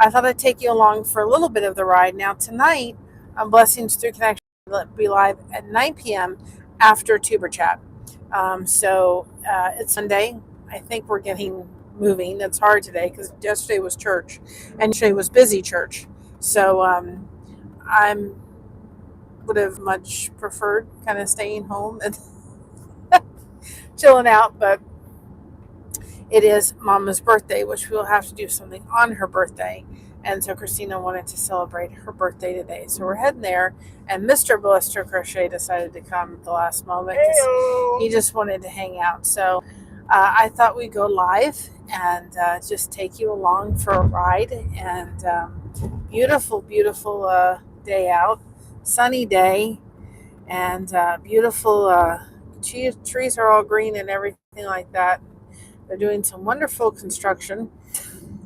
I thought I'd take you along for a little bit of the ride. Now, tonight, Blessings Through Connection will be live at 9 p.m. after Tuber Chat. It's Sunday. I think we're getting moving. It's hard today because yesterday was church and yesterday was busy church. So I would have much preferred kind of staying home and chilling out, but it is Mama's birthday, which we'll have to do something on her birthday. And so Christina wanted to celebrate her birthday today. So we're heading there. And Mr. Blister Crochet decided to come at the last moment because he just wanted to hang out. So I thought we'd go live and just take you along for a ride. And beautiful, beautiful day out. Sunny day. And beautiful trees are all green and everything like that. They're doing some wonderful construction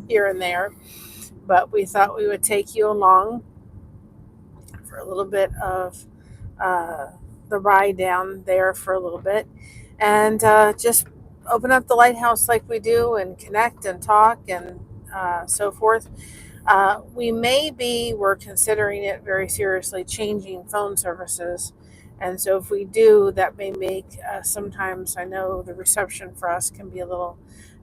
here and there, but we thought we would take you along for a little bit of the ride down there for a little bit and just open up the lighthouse like we do and connect and talk and so forth. We're considering it very seriously, changing phone services. And so if we do, that may make sometimes, I know the reception for us can be a little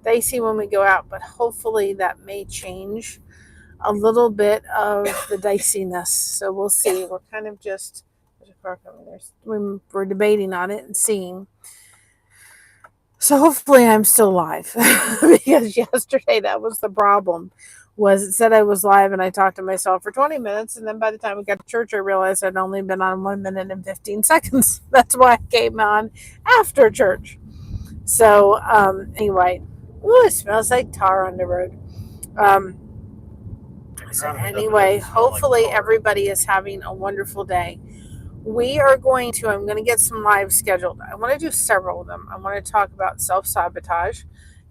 dicey when we go out, but hopefully that may change a little bit of the diciness. So we'll see. We're kind of just, there's a car coming there. We're debating on it and seeing. So hopefully I'm still live because yesterday that was the problem. Was it said I was live and I talked to myself for 20 minutes, and then by the time we got to church I realized I'd only been on 1 minute and 15 seconds. That's why I came on after church. So anyway, it smells like tar on the road. So anyway, hopefully everybody is having a wonderful day. I'm going to get some live scheduled. I want to do several of them. I want to talk about self-sabotage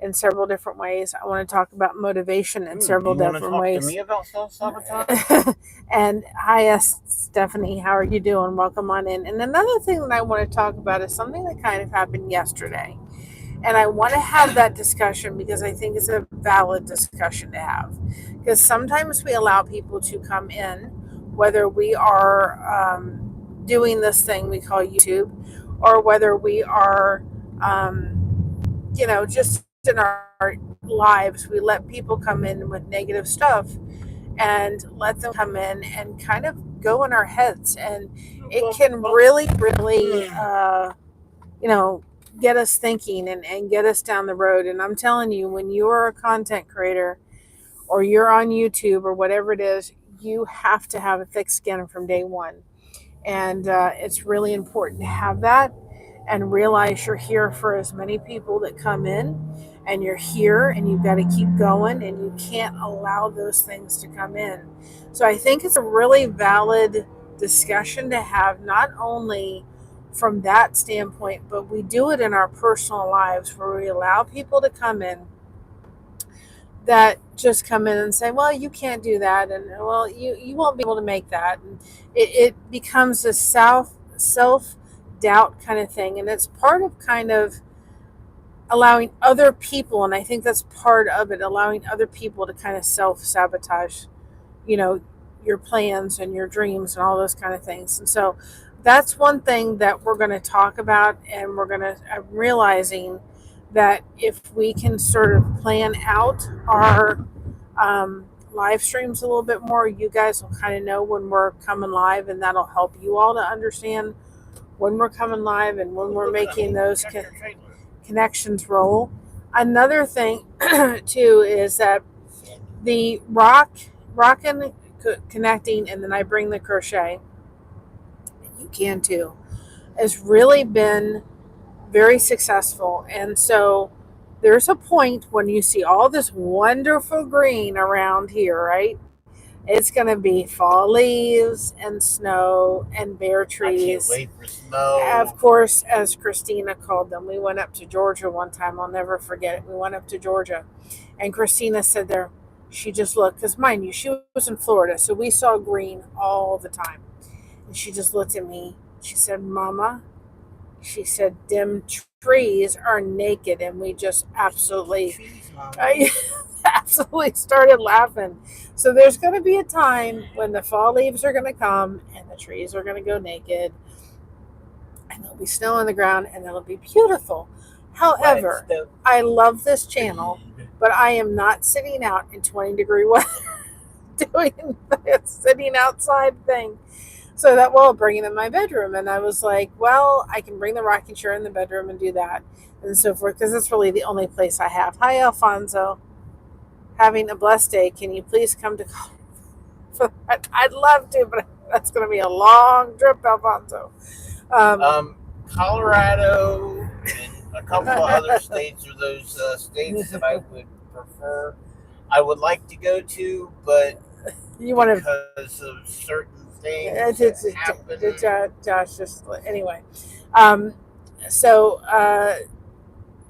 in several different ways. I want to talk about motivation in several different ways. Do you want to talk to me about self-sabotage? And hi, Stephanie. How are you doing? Welcome on in. And another thing that I want to talk about is something that kind of happened yesterday. And I want to have that discussion because I think it's a valid discussion to have. Because sometimes we allow people to come in, whether we are doing this thing we call YouTube, or whether we are, just in our lives, we let people come in with negative stuff and let them come in and kind of go in our heads. And it can really, really, get us thinking and get us down the road. And I'm telling you, when you're a content creator or you're on YouTube or whatever it is, you have to have a thick skin from day one. And it's really important to have that and realize you're here for as many people that come in, and you're here and you've got to keep going, and you can't allow those things to come in. So I think it's a really valid discussion to have, not only from that standpoint, but we do it in our personal lives where we allow people to come in that just come in and say, well, you can't do that, and well, you won't be able to make that. And it becomes a self-doubt kind of thing, and it's part of kind of allowing other people, and I think that's part of it, allowing other people to kind of self-sabotage, your plans and your dreams and all those kind of things. And so that's one thing that we're going to talk about, and I'm realizing that if we can sort of plan out our live streams a little bit more, you guys will kind of know when we're coming live, and that'll help you all to understand when we're coming live and when we're making those connections roll. Another thing too is that the rocking, connecting, and then I bring the crochet, you can too, has really been very successful. And so there's a point when you see all this wonderful green around here, right? It's going to be fall leaves and snow and bare trees. I can't wait for snow. Of course, as Christina called them. We went up to Georgia one time. I'll never forget it. We went up to Georgia, and Christina said there, she just looked, because mind you, she was in Florida, so we saw green all the time. And she just looked at me. She said, Mama, she said, them trees are naked. And we just absolutely started laughing. So there's going to be a time when the fall leaves are going to come and the trees are going to go naked and there'll be snow on the ground and it'll be beautiful. However, I love this channel, but I am not sitting out in 20-degree weather doing this sitting outside thing. So that, well, bring it in my bedroom. And I was like, well, I can bring the rocking chair in the bedroom and do that and so forth, because it's really the only place I have. Hi, Alfonso. Having a blessed day. Can you please come to Colorado? I'd love to, but that's going to be a long trip, Alfonso. Colorado and a couple of other states are those states that I would prefer. I would like to go to, but you want to, because of certain things that happen. Josh, just anyway. So,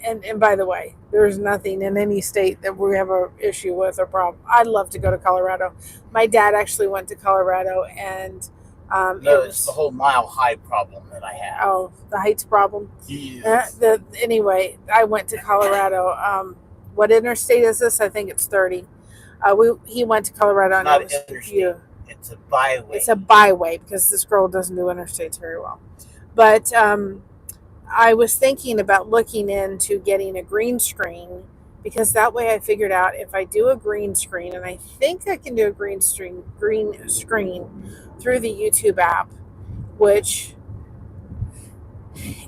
and by the way, there's nothing in any state that we have an issue with or problem. I'd love to go to Colorado. My dad actually went to Colorado, and no, it's the whole mile high problem that I have. Oh, the heights problem. Yes. Anyway, I went to Colorado. What interstate is this? I think it's 30. He went to Colorado. It's not interstate. It's a byway. It's a byway because this girl doesn't do interstates very well. But I was thinking about looking into getting a green screen, because that way I figured out if I do a green screen, and I think I can do a green screen through the YouTube app, which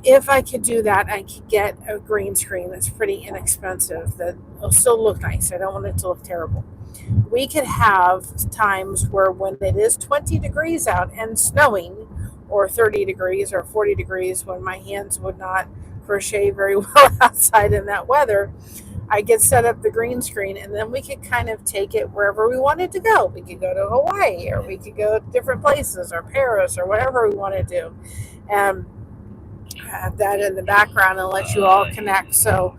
if I could do that, I could get a green screen that's pretty inexpensive that will still look nice. I don't want it to look terrible. We could have times where when it is 20 degrees out and snowing, or 30 degrees or 40 degrees, when my hands would not crochet very well outside in that weather, I could set up the green screen, and then we could kind of take it wherever we wanted to go. We could go to Hawaii, or we could go to different places, or Paris, or whatever we want to do. And have that in the background and let you all connect. So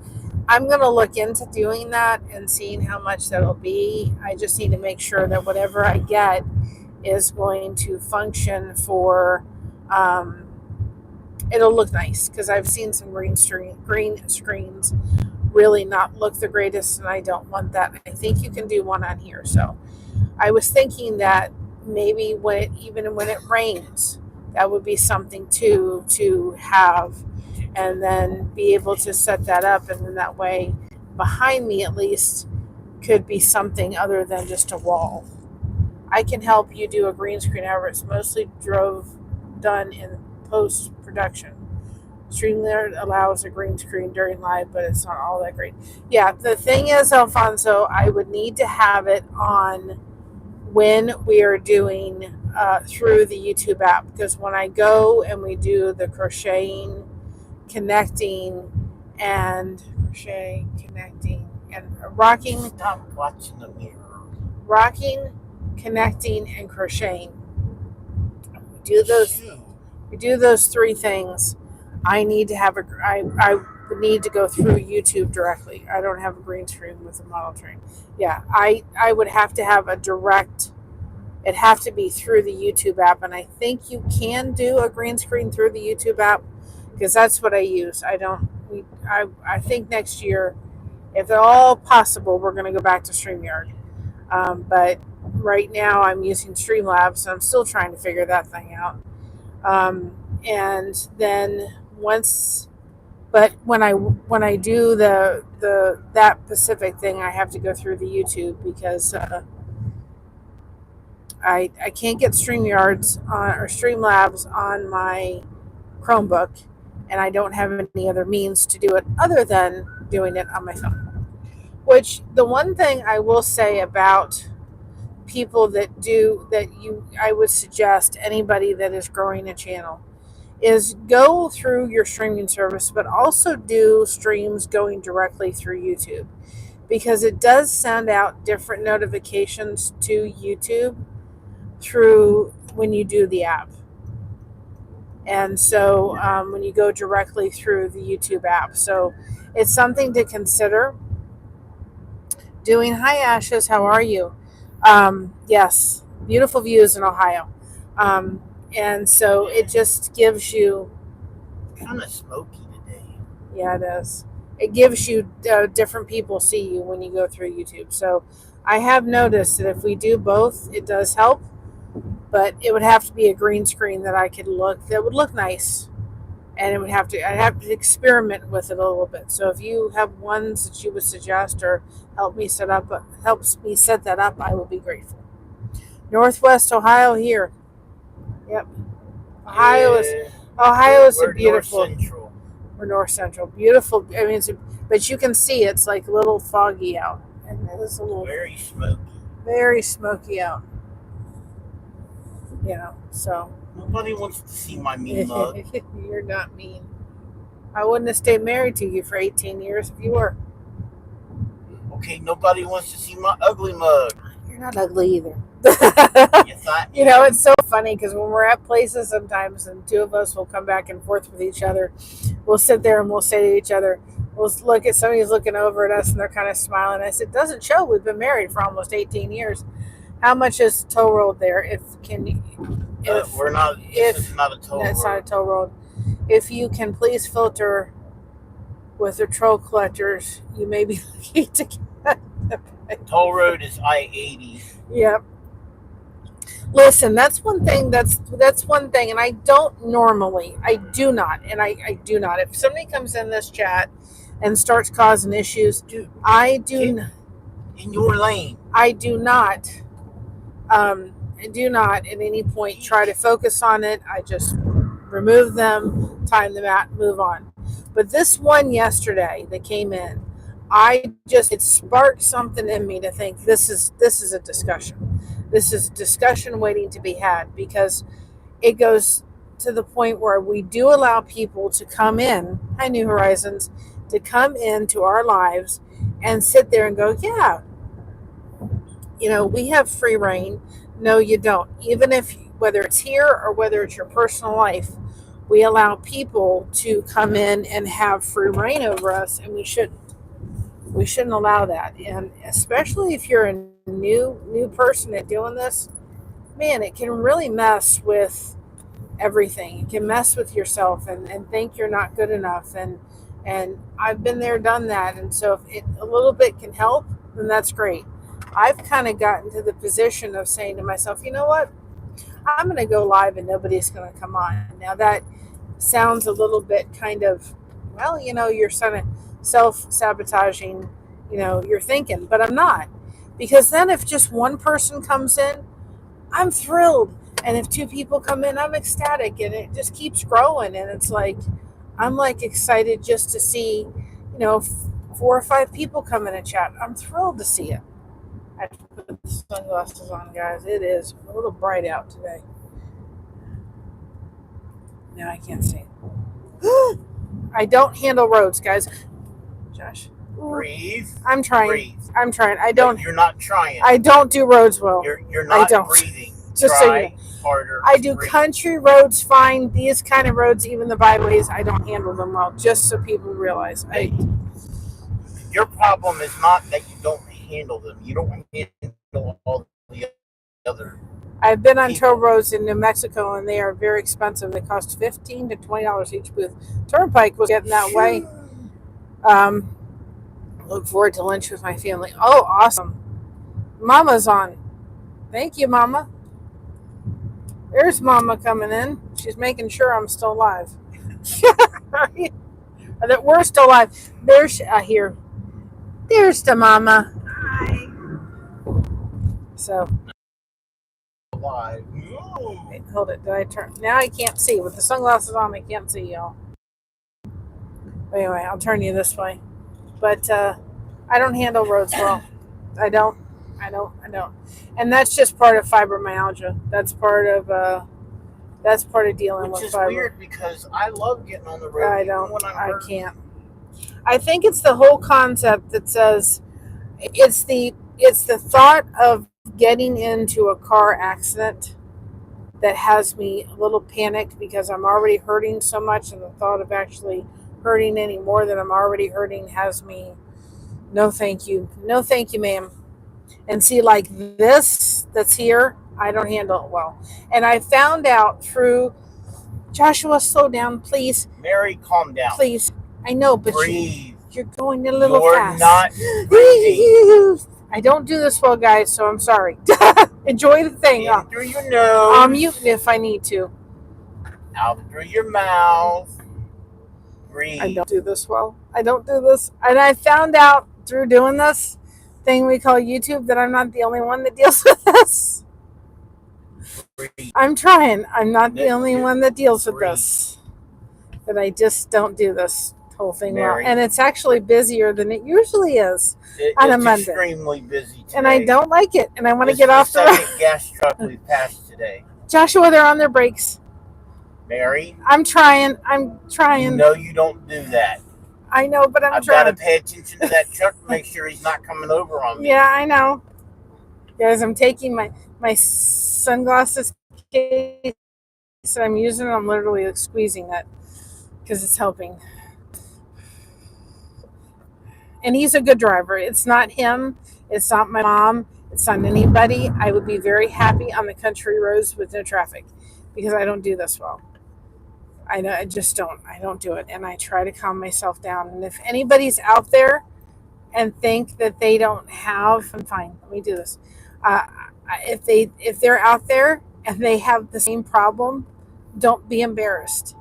I'm going to look into doing that and seeing how much that'll be. I just need to make sure that whatever I get is going to function for, it'll look nice, because I've seen some green screens really not look the greatest, and I don't want that. I think you can do one on here. So I was thinking that maybe even when it rains, that would be something to have, and then be able to set that up, and then that way behind me at least could be something other than just a wall. I can help you do a green screen. However, it's mostly done in post-production. Streamyard allows a green screen during live, but it's not all that great. Yeah, the thing is, Alfonso, I would need to have it on when we are doing through the YouTube app, because when I go and we do the crocheting, connecting, and rocking. Stop watching the mirror. Rocking, connecting, and crocheting. We do those three things. I need to have I would need to go through YouTube directly. I don't have a green screen with a model train. Yeah, I would have to have a direct. It'd have to be through the YouTube app, and I think you can do a green screen through the YouTube app, because that's what I use. I think next year, if at all possible, we're going to go back to StreamYard. But right now I'm using Streamlabs, so I'm still trying to figure that thing out. And then when I do that specific thing, I have to go through the YouTube, because I can't get StreamYards or Streamlabs on my Chromebook, and I don't have any other means to do it other than doing it on my phone. Which, the one thing I will say about people I would suggest anybody that is growing a channel is go through your streaming service, but also do streams going directly through YouTube, because it does send out different notifications to YouTube through when you do the app. And so when you go directly through the YouTube app, so it's something to consider doing. Hi, Ashes, how are you? Yes, beautiful views in Ohio. And so it just gives you kind of smoky today. Yeah, it is. It gives you different people see you when you go through YouTube. So I have noticed that if we do both, it does help, but it would have to be a green screen that would look nice. And I'd have to experiment with it a little bit. So if you have ones that you would suggest or helps me set that up, I will be grateful. Northwest Ohio here. Yep. Ohio is Yeah, Ohio is a we're North beautiful. Central. We're North Central. Beautiful. I mean, but you can see it's like a little foggy out, and it's a little Very smoky. very smoky out. So Nobody wants to see my mean mug. you're not mean. I wouldn't have stayed married to you for 18 years if you were. Okay, nobody wants to see my ugly mug. You're not ugly either. You thought? It's so funny because when we're at places sometimes and two of us will come back and forth with each other, we'll sit there and we'll say to each other, we'll look at somebody's looking over at us and they're kind of smiling. I said, it doesn't show we've been married for almost 18 years. How much is toll road there? We're not. This is not a toll road. It's not a toll road. If you can please filter with the troll collectors, you may be lucky to get Toll road is I-80. Yep. Listen, that's one thing. That's one thing, and I don't normally. I do not. If somebody comes in this chat and starts causing issues, I do. In your lane. I do not. I do not at any point try to focus on it. I just remove them, time them out, move on. But this one yesterday that came in, it sparked something in me to think this is a discussion. This is a discussion waiting to be had, because it goes to the point where we do allow people to come in, Hi New Horizons, to come into our lives and sit there and go, yeah, we have free reign. No, you don't. Even whether it's here or whether it's your personal life, we allow people to come in and have free reign over us, and we shouldn't. We shouldn't allow that. And especially if you're a new person at doing this, man, it can really mess with everything. It can mess with yourself and think you're not good enough. And I've been there, done that. And so if a little bit can help, then that's great. I've kind of gotten to the position of saying to myself, you know what? I'm going to go live and nobody's going to come on. Now that sounds a little bit kind of, well, you're sort of self-sabotaging, you're thinking, but I'm not. Because then if just one person comes in, I'm thrilled. And if two people come in, I'm ecstatic. And it just keeps growing. And it's like, I'm like excited just to see, 4 or 5 people come in and chat. I'm thrilled to see it. I have to put the sunglasses on, guys. It is a little bright out today. Now I can't see it. I don't handle roads, guys. Josh. Breathe. I'm trying. Breathe. I'm trying. I don't. You're not trying. I don't do roads well. You're not I don't. breathing. Just Try so you know. harder. I do breathe. country roads fine. These kind of roads, even the byways, I don't handle them well. Just so people realize. Your problem is not that you don't handle them. You don't handle all the other. I've been on toll roads in New Mexico, and they are very expensive. They cost $15 to $20 each booth. Turnpike was getting that way. Look forward to lunch with my family. Oh, awesome. Mama's on. Thank you, Mama. There's Mama coming in. She's making sure I'm still alive. That we're still alive. There's here. There's the Mama. Hi. So. Alive. Wait, hold it. Did I turn? Now I can't see. With the sunglasses on, I can't see y'all. Anyway, I'll turn you this way. But I don't handle roads well. I don't. And that's just part of fibromyalgia. That's part of dealing with Which fibro. is weird because I love getting on the road. I can't. I think it's the whole concept that says it's the thought of getting into a car accident that has me a little panicked, because I'm already hurting so much, and the thought of actually hurting any more than I'm already hurting has me, no thank you, ma'am. And see, like this that's here, I don't handle it well. And I found out through Joshua, slow down, please. Mary, calm down. Please. I know, but breathe. You're going a little fast. You're not breathing. I don't do this well, guys, so I'm sorry. Enjoy the thing. In through your nose. I'll mute it if I need to. Out through your mouth. Breathe. I don't do this well. I don't do this. And I found out through doing this thing we call YouTube that I'm not the only one that deals with this. Breathe. I'm trying. I'm not the only one that deals with this. That I just don't do this whole thing well. And it's actually busier than it usually is on a Monday. It's extremely busy today. And I don't like it. And I want to get off the road. This is the second gas truck we've passed today. Joshua, they're on their brakes. Mary? I'm trying. No, you don't do that. I know, but I'm I've trying. got to pay attention to that truck to make sure he's not coming over on me. Yeah, I know. Guys, I'm taking my sunglasses case that I'm using. I'm literally like squeezing it because it's helping. And he's a good driver. It's not him. It's not my mom. It's not anybody. I would be very happy on the country roads with no traffic because I don't do this well. I just don't. I don't do it. And I try to calm myself down. And if anybody's out there and think that they don't have, I'm fine. Let me do this. If they're out there and they have the same problem, don't be embarrassed.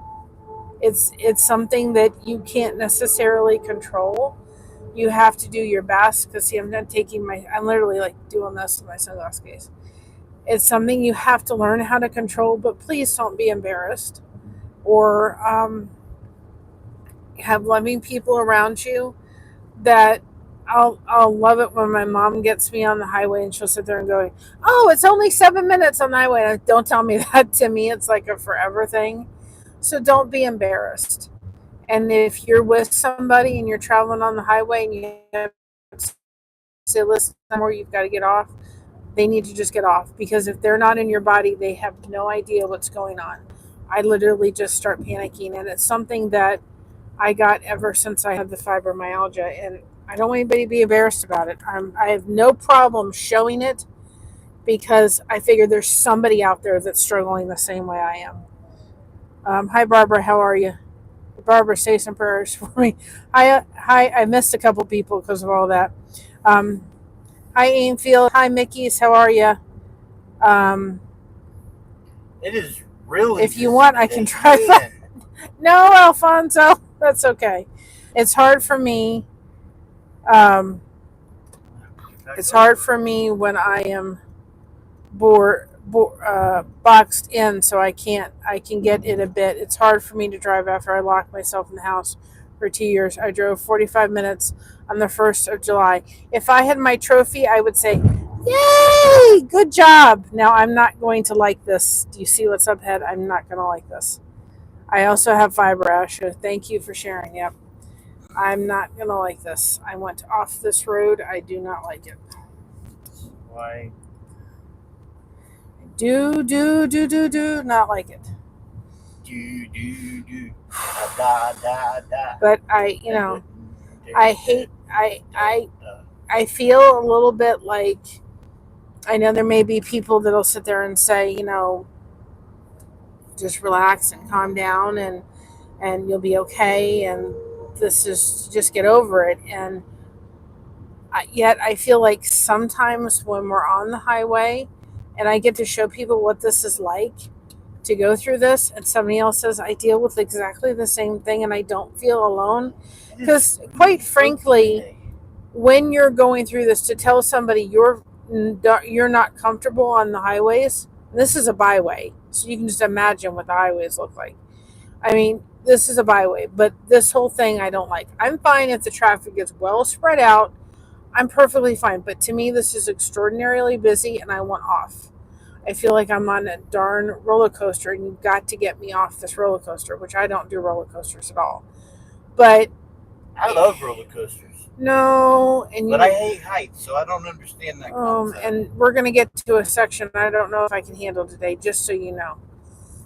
It's something that you can't necessarily control. You have to do your best because see, I'm literally like doing this with my sunglasses case. It's something you have to learn how to control, but please don't be embarrassed or have loving people around you that I'll love it when my mom gets me on the highway and she'll sit there and go, oh, it's only 7 minutes on the highway. And don't tell me that. To me, it's like a forever thing. So don't be embarrassed. And if you're with somebody and you're traveling on the highway and you have to say, listen, somewhere you've got to get off, they need to just get off. Because if they're not in your body, they have no idea what's going on. I literally just start panicking. And it's something that I got ever since I had the fibromyalgia. And I don't want anybody to be embarrassed about it. I have no problem showing it because I figure there's somebody out there that's struggling the same way I am. Hi, Barbara. How are you? Barbara, say some prayers for me. Hi. I missed a couple people because of all that. Hi, Ainfield. Hi, Mickey's. How are you? It is really. If you want, I can try that. No, Alfonso, that's okay. It's hard for me. It's hard for me when I am boxed in, so I can get it a bit. It's hard for me to drive after I locked myself in the house for 2 years. I drove 45 minutes on the 1st of July. If I had my trophy, I would say, yay, good job. Now, I'm not going to like this. Do you see what's up ahead? I'm not going to like this. I also have fibromyalgia. Thank you for sharing. Yep. I'm not going to like this. I went off this road. I do not like it. Why? Do not like it. Do. Da. But I feel a little bit like, I know there may be people that'll sit there and say, just relax and calm down and you'll be okay. And this is just get over it. And yet I feel like sometimes when we're on the highway and I get to show people what this is like to go through this, and somebody else says I deal with exactly the same thing and I don't feel alone. Because quite frankly, when you're going through this, to tell somebody you're not comfortable on the highways, this is a byway, so you can just imagine what the highways look like. I mean, this is a byway, but this whole thing I don't like. I'm fine if the traffic is well spread out. I'm perfectly fine. But to me, this is extraordinarily busy and I want off. I feel like I'm on a darn roller coaster and you've got to get me off this roller coaster, which I don't do roller coasters at all. But I love roller coasters. No. But I hate heights, so I don't understand that concept. And we're going to get to a section I don't know if I can handle today, just so you know.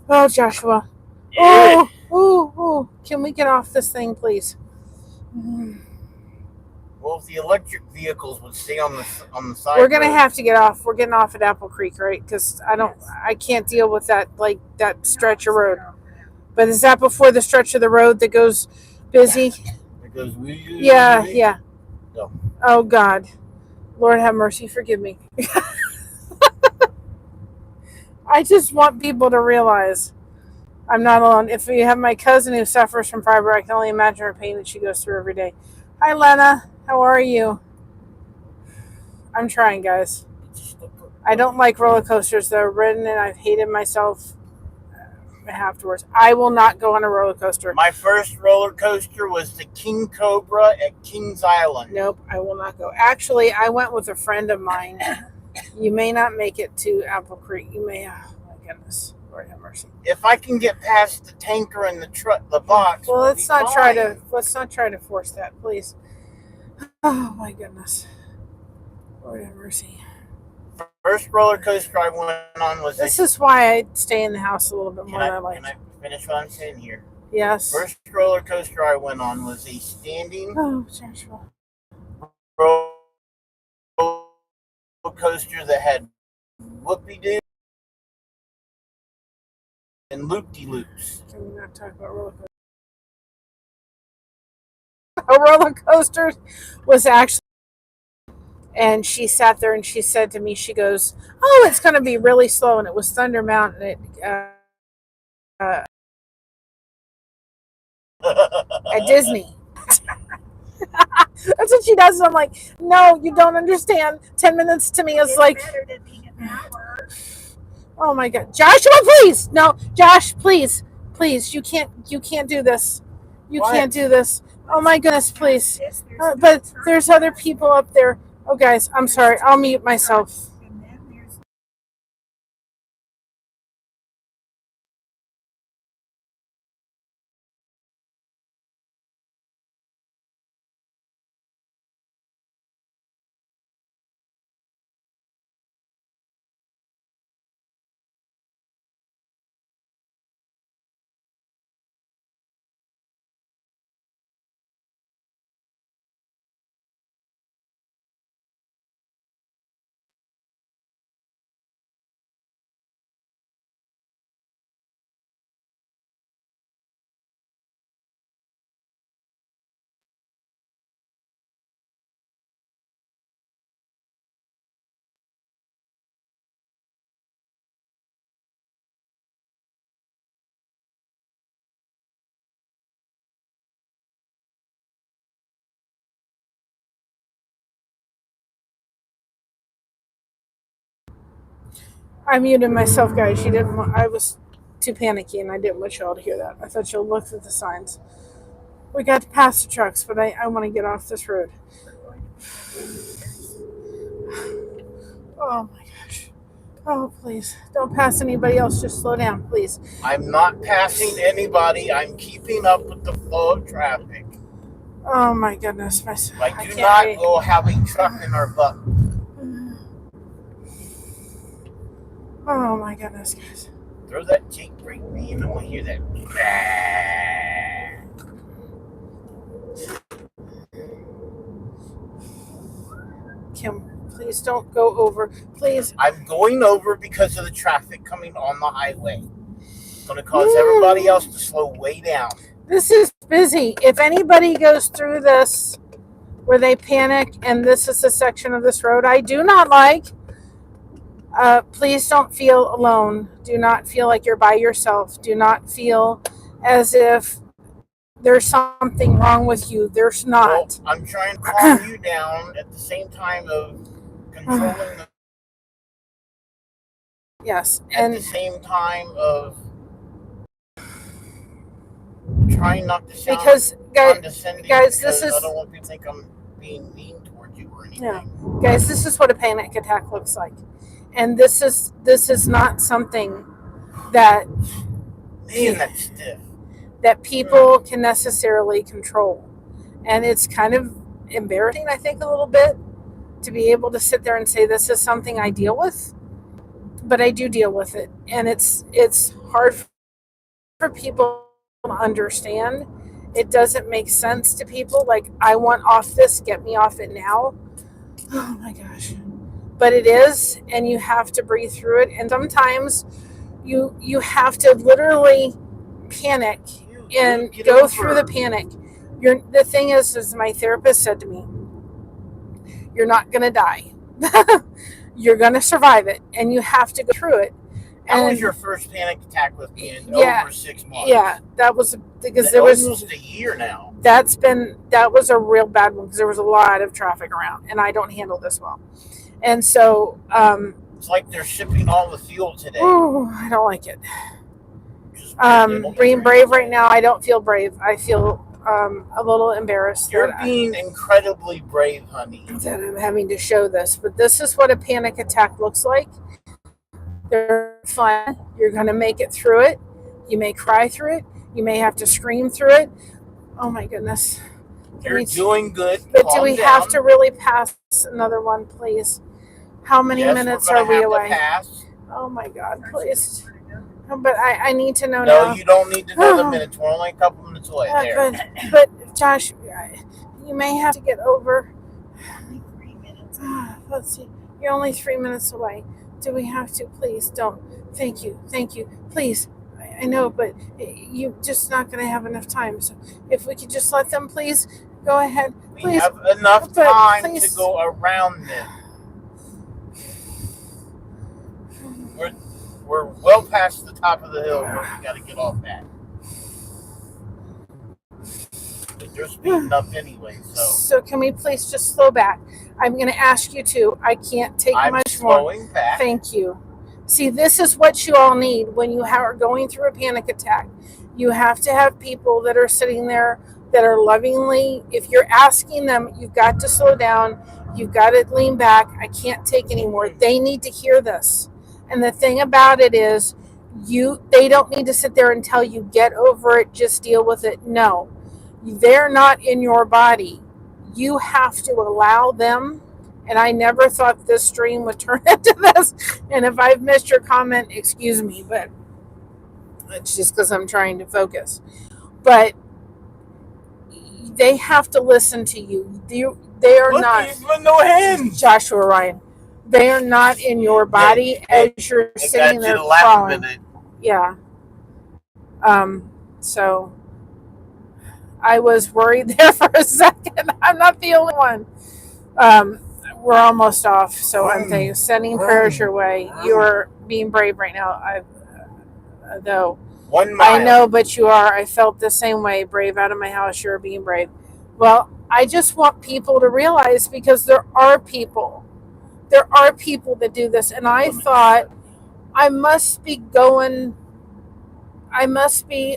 Oh, Joshua. Yeah. Oh, can we get off this thing, please? Well, if the electric vehicles would stay on the side, we're gonna have to get off. We're getting off at Apple Creek, right? Because I can't deal with that stretch of road. But is that before the stretch of the road that goes busy? It goes. Yeah. No. Oh God. Lord have mercy, forgive me. I just want people to realize I'm not alone. If you have my cousin who suffers from fiber, I can only imagine her pain that she goes through every day. Hi, Lena. How are you? I'm trying, guys. I don't like roller coasters. They're ridden, and I've hated myself afterwards. I will not go on a roller coaster. My first roller coaster was the King Cobra at Kings Island. Nope, I will not go. Actually, I went with a friend of mine. You may not make it to Apple Creek. You may. Oh my goodness, Lord have mercy. If I can get past the tanker and the box, well, let's not fine. try to force that, please. Oh my goodness, Lord have mercy. First roller coaster I went on was this. Is why I stay in the house a little bit more than I like. Can I finish what I'm saying here? Yes. First roller coaster I went on was a standing roller coaster that had whoopie-doo and loop-de-loops. Can we not talk about roller coasters? A roller coaster was actually, and she sat there and she said to me, she goes, "Oh, it's going to be really slow," and it was Thunder Mountain at Disney. That's what she does. And I'm like, no, you don't understand. 10 minutes to me is like, oh my God, Joshua, please, no, Josh, please, you can't do this. You can't do this. Oh my goodness, please. But there's other people up there. Oh, guys, I'm sorry. I'll mute myself. I muted myself, guys. She didn't. I was too panicky, and I didn't want y'all to hear that. I thought you'll look at the signs. We got to pass the trucks, but I want to get off this road. Oh my gosh. Oh, please. Don't pass anybody else. Just slow down, please. I'm not passing anybody. I'm keeping up with the flow of traffic. Oh my goodness. I do not go have a truck in our butt. Oh my goodness, guys. Throw that Jake brake beam. I want to hear that. Kim, please don't go over. Please. I'm going over because of the traffic coming on the highway. It's going to cause everybody else to slow way down. This is busy. If anybody goes through this where they panic and this is a section of this road I do not like, please don't feel alone. Do not feel like you're by yourself. Do not feel as if there's something wrong with you. There's not. Well, I'm trying to calm you down at the same time of controlling the... Yes. At the same time of trying not to sound condescending. Guys, this is... I don't want people to think I'm being mean towards you or anything. Yeah. Guys, this is what a panic attack looks like. And this is not something that... Man, that's stiff. That people can necessarily control. And it's kind of embarrassing, I think, a little bit to be able to sit there and say this is something I deal with. But I do deal with it. And it's hard for people to understand. It doesn't make sense to people. Like, I want off this, get me off it now. Oh my gosh. But it is, and you have to breathe through it. And sometimes you have to literally panic and go through the panic. The thing is, as my therapist said to me, You're not going to die. You're going to survive it, and you have to go through it. How was your first panic attack with me in over 6 months? Yeah, that was because there was almost a year now. That was a real bad one because there was a lot of traffic around, and I don't handle this well. And so it's like they're shipping all the fuel today. Ooh, I don't like it. Being brave right now, I don't feel brave. I feel a little embarrassed. You're being incredibly brave, honey. That I'm having to show this, but this is what a panic attack looks like. They're fun. You're going to make it through it. You may cry through it. You may have to scream through it. Oh my goodness. You're doing good. But do we have to really pass another one, please? How many minutes are we away? Oh my God, please. But I need to know now. No, you don't need to know the minutes. We're only a couple minutes away there. But Josh, you may have to get over. Only 3 minutes. Let's see. You're only 3 minutes away. Do we have to? Please don't. Thank you. Please. I know, but you're just not going to have enough time. So if we could just let them, please, go ahead. Please. We have enough time to go around them. We're well past the top of the hill where we got to get off that. But they're speeding up anyway, So can we please just slow back? I'm going to ask you to. I can't take much more. I'm slowing back. Thank you. See, this is what you all need when you are going through a panic attack. You have to have people that are sitting there that are lovingly, if you're asking them, you've got to slow down. You've got to lean back. I can't take anymore. They need to hear this. And the thing about it is, they don't need to sit there and tell you, get over it, just deal with it. No, they're not in your body. You have to allow them. And I never thought this stream would turn into this. And if I've missed your comment, excuse me, but it's just because I'm trying to focus. But they have to listen to you. They are not. No hands. Joshua Ryan. They are not in your body as you're sitting there crawling. Yeah. So I was worried there for a second. I'm not the only one. We're almost off, so I'm sending prayers your way. You are being brave right now. Though 1 mile. I know, but you are. I felt the same way. Brave out of my house. You're being brave. Well, I just want people to realize, because there are people that do this, and I thought I must be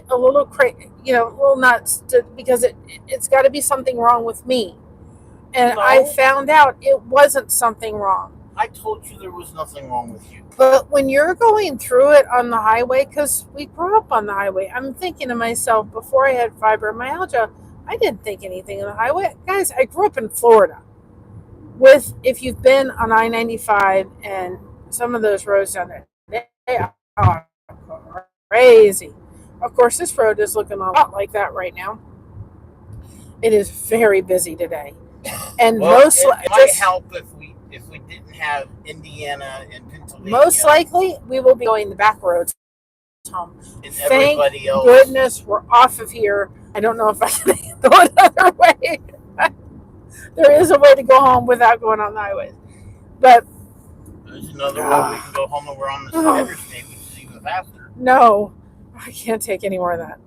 a little crazy, a little nuts, because it's got to be something wrong with me. And no. I found out it wasn't something wrong. I told you there was nothing wrong with you. But when you're going through it on the highway, because we grew up on the highway, I'm thinking to myself, before I had fibromyalgia, I didn't think anything of the highway. Guys, I grew up in Florida. If you've been on I-95 and some of those roads down there, they are crazy. Of course, this road is looking a lot like that right now. It is very busy today. And it might help if we didn't have Indiana and Pennsylvania. Most likely, we will be going the back roads home. And Thank else. Goodness we're off of here. I don't know if I can handle another way. There is a way to go home without going on the highways. But there's another way we can go home, and we're on the interstate, which is even faster. No, I can't take any more of that.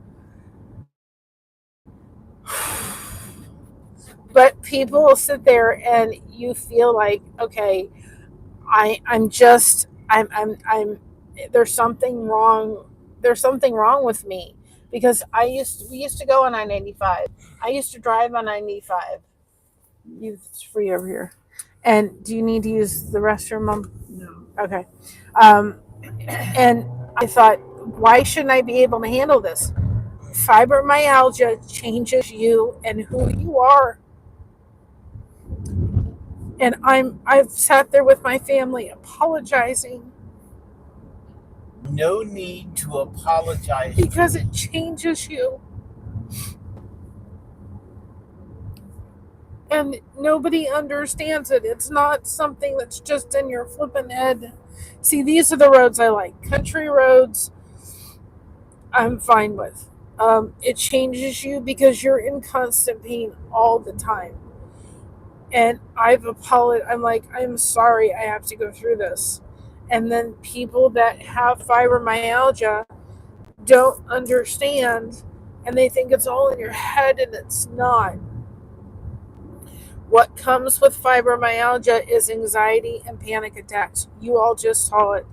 But people will sit there and you feel like, okay, I'm there's something wrong. There's something wrong with me, because we used to go on I-95. I used to drive on I-95. It's free over here. And do you need to use the restroom, Mom? No. Okay. And I thought, why shouldn't I be able to handle this? Fibromyalgia changes you and who you are. And I've sat there with my family apologizing. No need to apologize. Because it changes you. And nobody understands it. It's not something that's just in your flipping head. See, these are the roads I like. Country roads, I'm fine with. It changes you because you're in constant pain all the time. And I've apologized. I'm like, I'm sorry I have to go through this. And then people that have fibromyalgia don't understand, and they think it's all in your head, and it's not. What comes with fibromyalgia is anxiety and panic attacks. You all just saw it.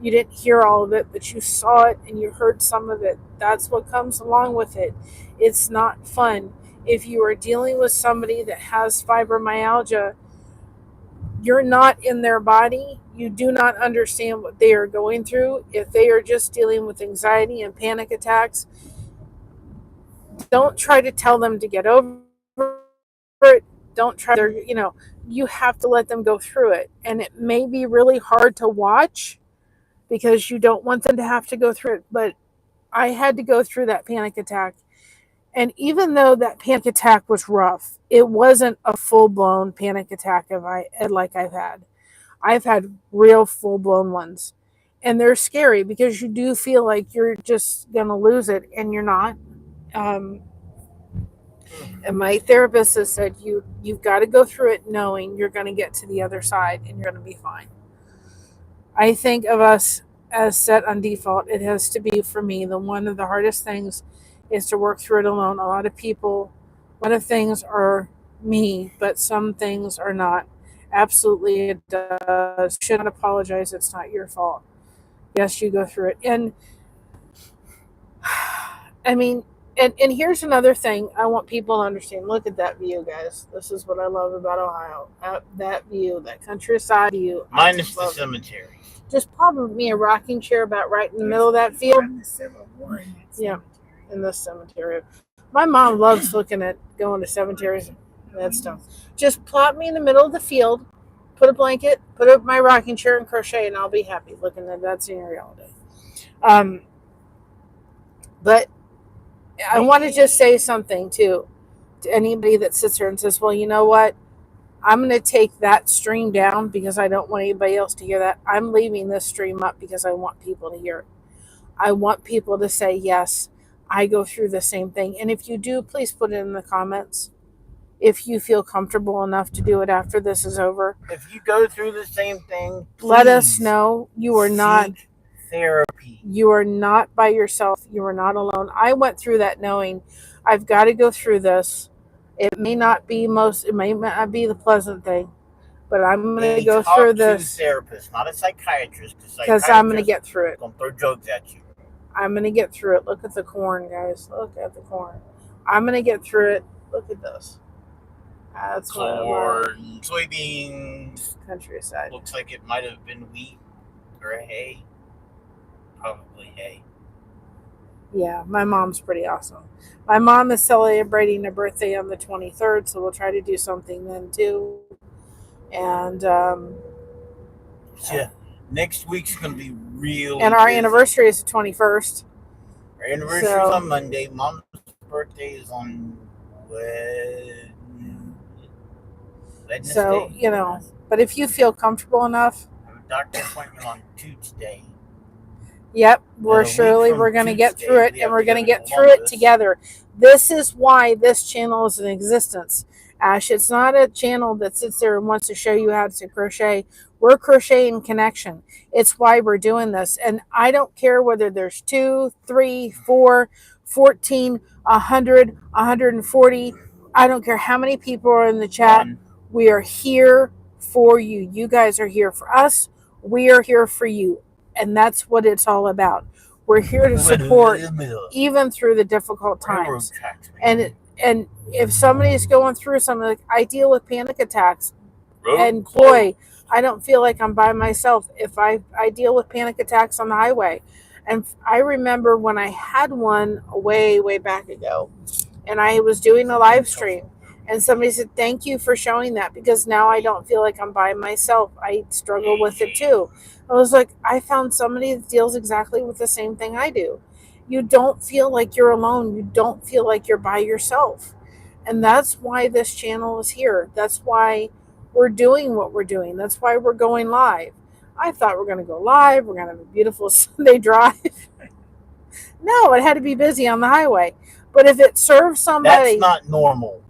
You didn't hear all of it, but you saw it and you heard some of it. That's what comes along with it. It's not fun. If you are dealing with somebody that has fibromyalgia, you're not in their body. You do not understand what they are going through. If they are just dealing with anxiety and panic attacks, don't try to tell them to get over it. Don't try to, you have to let them go through it. And it may be really hard to watch because you don't want them to have to go through it. But I had to go through that panic attack. And even though that panic attack was rough, it wasn't a full-blown panic attack like I've had. I've had real full-blown ones. And they're scary because you do feel like you're just going to lose it, and you're not. And my therapist has said, you've got to go through it knowing you're going to get to the other side and you're going to be fine. I think of us as set on default. It has to be, for me, one of the hardest things is to work through it alone. A lot of things are me, but some things are not. Absolutely, it does. You should not apologize. It's not your fault. Yes, you go through it. And I mean, and here's another thing I want people to understand. Look at that view, guys. This is what I love about Ohio. That view, that countryside view. Minus the cemetery. Just probably a rocking chair about right in the middle of that field. Yeah, in the cemetery. My mom loves looking at going to cemeteries and that stuff. Just plop me in the middle of the field, put a blanket, put up my rocking chair and crochet, and I'll be happy looking at that scenery all day. But I want to just say something too to anybody that sits there and says, well, you know what? I'm going to take that stream down because I don't want anybody else to hear that. I'm leaving this stream up because I want people to hear it. I want people to say, yes, I go through the same thing. And if you do, please put it in the comments. If you feel comfortable enough to do it after this is over. If you go through the same thing, let us know. You are not therapy. You are not by yourself. You are not alone. I went through that knowing I've got to go through this. It may not be the pleasant thing, but I'm going to go through this. To a therapist, not a psychiatrist, because I'm going to get through it. Don't throw drugs at you. I'm going to get through it. Look at the corn, guys. Look at the corn. I'm going to get through it. Look at this. That's corn, soybeans, countryside. Looks like it might have been wheat or hay. Probably hay. Yeah, my mom's pretty awesome. My mom is celebrating her birthday on the 23rd, so we'll try to do something then too. And yeah, next week's gonna be real. And our anniversary is the 21st. Our anniversary is on Monday. Mom's birthday is on Wednesday. So but if you feel comfortable enough, I have a doctor appointment on Tuesday. Yep, we're going to get through it, and we're going to get through it together. This is why this channel is in existence. Ash, it's not a channel that sits there and wants to show you how to crochet. We're crocheting connection. It's why we're doing this. And I don't care whether there's 2, 3, 4, 14, 100, 140. I don't care how many people are in the chat. We are here for you. You guys are here for us. We are here for you. And that's what it's all about. We're here to support even through the difficult times. And if somebody's going through something, like I deal with panic attacks, and boy, I don't feel like I'm by myself if I deal with panic attacks on the highway. And I remember when I had one way back ago, and I was doing a live stream, and somebody said, thank you for showing that, because now I don't feel like I'm by myself. I struggle with it too. I was like, I found somebody that deals exactly with the same thing I do. You don't feel like you're alone. You don't feel like you're by yourself. And that's why this channel is here. That's why we're doing what we're doing. That's why we're going live. I thought we're going to go live. We're going to have a beautiful Sunday drive. No, it had to be busy on the highway. But if it serves somebody... That's not normal.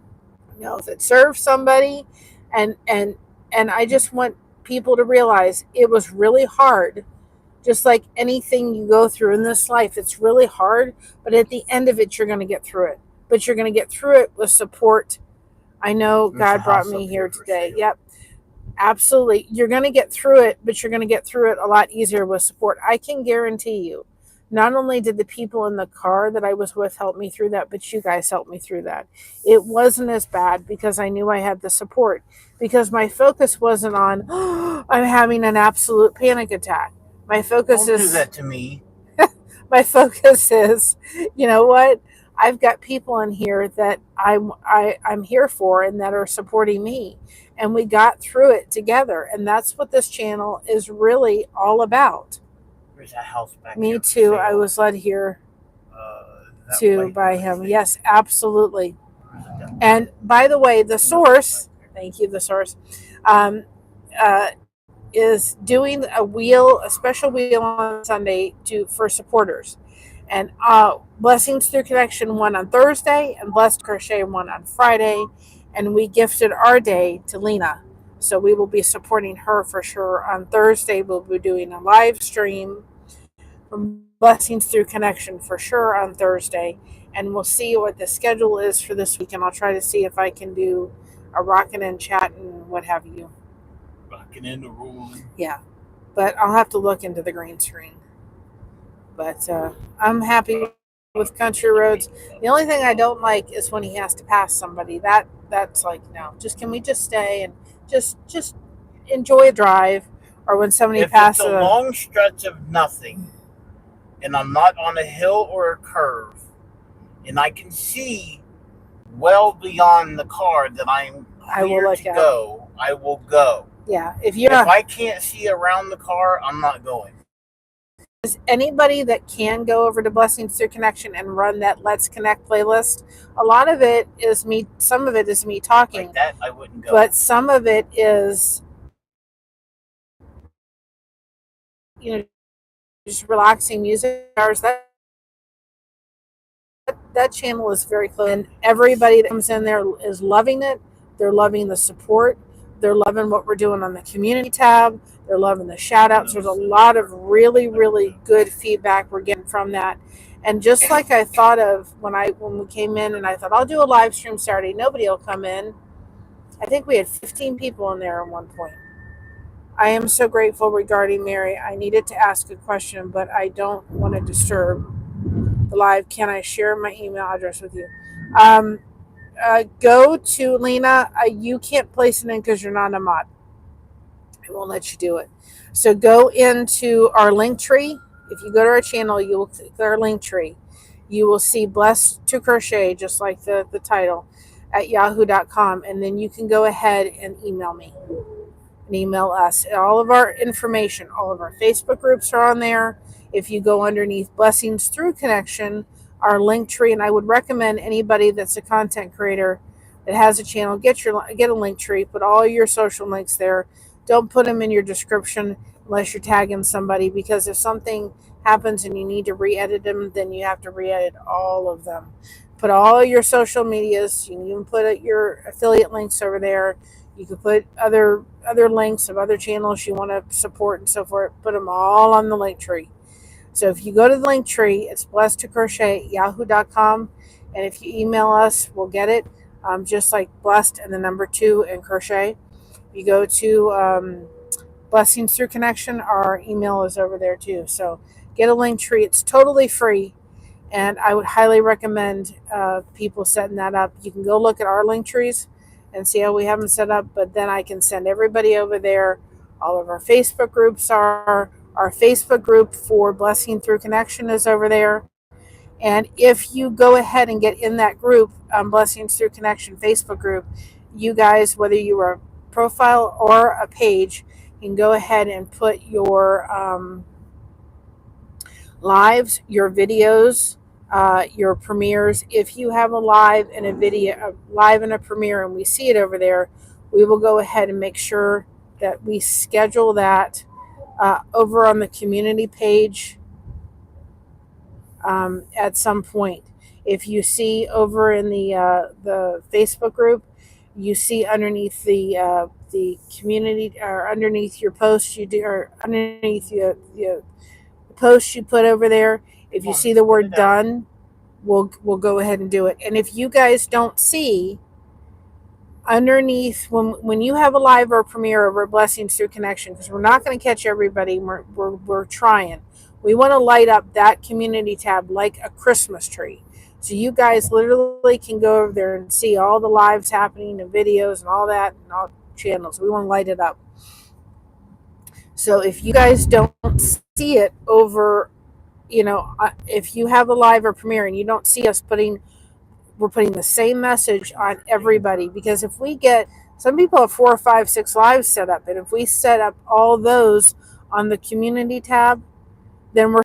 No, if it serves somebody, And I just want people to realize it was really hard, just like anything you go through in this life. It's really hard, but at the end of it, you're going to get through it. But you're going to get through it with support. I know There's a God brought house me up here here for today. sale. Yep, absolutely. You're going to get through it, but you're going to get through it a lot easier with support. I can guarantee you, not only did the people in the car that I was with help me through that, but you guys helped me through that. It wasn't as bad because I knew I had the support, because my focus wasn't on, oh, I'm having an absolute panic attack. My focus Don't do is, that to me. my focus is, you know what? I've got people in here that I'm here for and that are supporting me. And we got through it together. And that's what this channel is really all about. There's a house back Me here for too. sale. I was led here That to white by one, I him. think. Yes, absolutely. Or is it that And by the way, the source, thank you, the source, um, uh, is doing a special wheel on Sunday for supporters. And Blessings Through Connection one on Thursday, and Blessed Crochet one on Friday. And we gifted our day to Lena. So we will be supporting her for sure. On Thursday, we'll be doing a live stream from Blessings Through Connection for sure on Thursday. And we'll see what the schedule is for this week. And I'll try to see if I can do a rockin' and chat and what have you. Rocking in the rolling. Yeah. But I'll have to look into the green screen. But I'm happy with Country Roads. The only thing I don't like is when he has to pass somebody. That's like, no. Just, can we just stay and just enjoy a drive? Or when somebody If passes it's a long stretch of nothing, and I'm not on a hill or a curve, and I can see well beyond the car that I'm clear to go, I will go. Yeah. If I can't see around the car, I'm not going. Anybody that can go over to Blessings Through Connection and run that Let's Connect playlist, a lot of it is me, some of it is me talking. Like that, I wouldn't go. But some of it is, just relaxing music. That channel is very close, and everybody that comes in there is loving it. They're loving the support. They're loving what we're doing on the community tab. They're loving the shout outs. There's a lot of really, really good feedback we're getting from that. And just like I thought of when we came in, and I thought I'll do a live stream Saturday, nobody will come in. I think we had 15 people in there at one point. I am so grateful regarding Mary. I needed to ask a question, but I don't want to disturb the live. Can I share my email address with you? Go to Lena. You can't place it in because you're not a mod. I won't let you do it. So go into our link tree. If you go to our channel, you will click our link tree. You will see Blessed to Crochet, just like the title, at yahoo.com. And then you can go ahead and email me. And email us. All of our information, all of our Facebook groups are on there. If you go underneath Blessings Through Connection, our link tree, and I would recommend anybody that's a content creator that has a channel, get a link tree, put all your social links there. Don't put them in your description unless you're tagging somebody, because if something happens and you need to re-edit them, then you have to re-edit all of them. Put all your social medias. You can even put your affiliate links over there. You could put other links of other channels you want to support and so forth. Put them all on the link tree. So if you go to the link tree, it's blessed to crochet at yahoo.com. And if you email us, we'll get it. Just like blessed and the number 2 and crochet. You go to Blessings Through Connection, our email is over there too. So get a link tree. It's totally free. And I would highly recommend people setting that up. You can go look at our link trees and see how we have them set up, but then I can send everybody over there. All of our Facebook groups are. Our Facebook group for Blessing Through Connection is over there. And if you go ahead and get in that group, Blessings Through Connection Facebook group, you guys, whether you are a profile or a page, you can go ahead and put your lives, your videos, your premieres. If you have a live and a video, a live and a premiere, and we see it over there, we will go ahead and make sure that we schedule that over on the community page at some point. If you see over in the Facebook group, you see underneath the community, or underneath your post you do, or underneath the post you put over there, if you see the word done, we'll go ahead and do it. And if you guys don't see underneath, when you have a live or premiere over Blessings Through Connection, because we're not going to catch everybody, we're trying, we want to light up that community tab like a Christmas tree, so you guys literally can go over there and see all the lives happening and videos and all that, and all channels. We want to light it up. So if you guys don't see it over, if you have a live or premiere and you don't see us we're putting the same message on everybody, because if we get, some people have 4 or 5, 6 lives set up, and if we set up all those on the community tab, then we're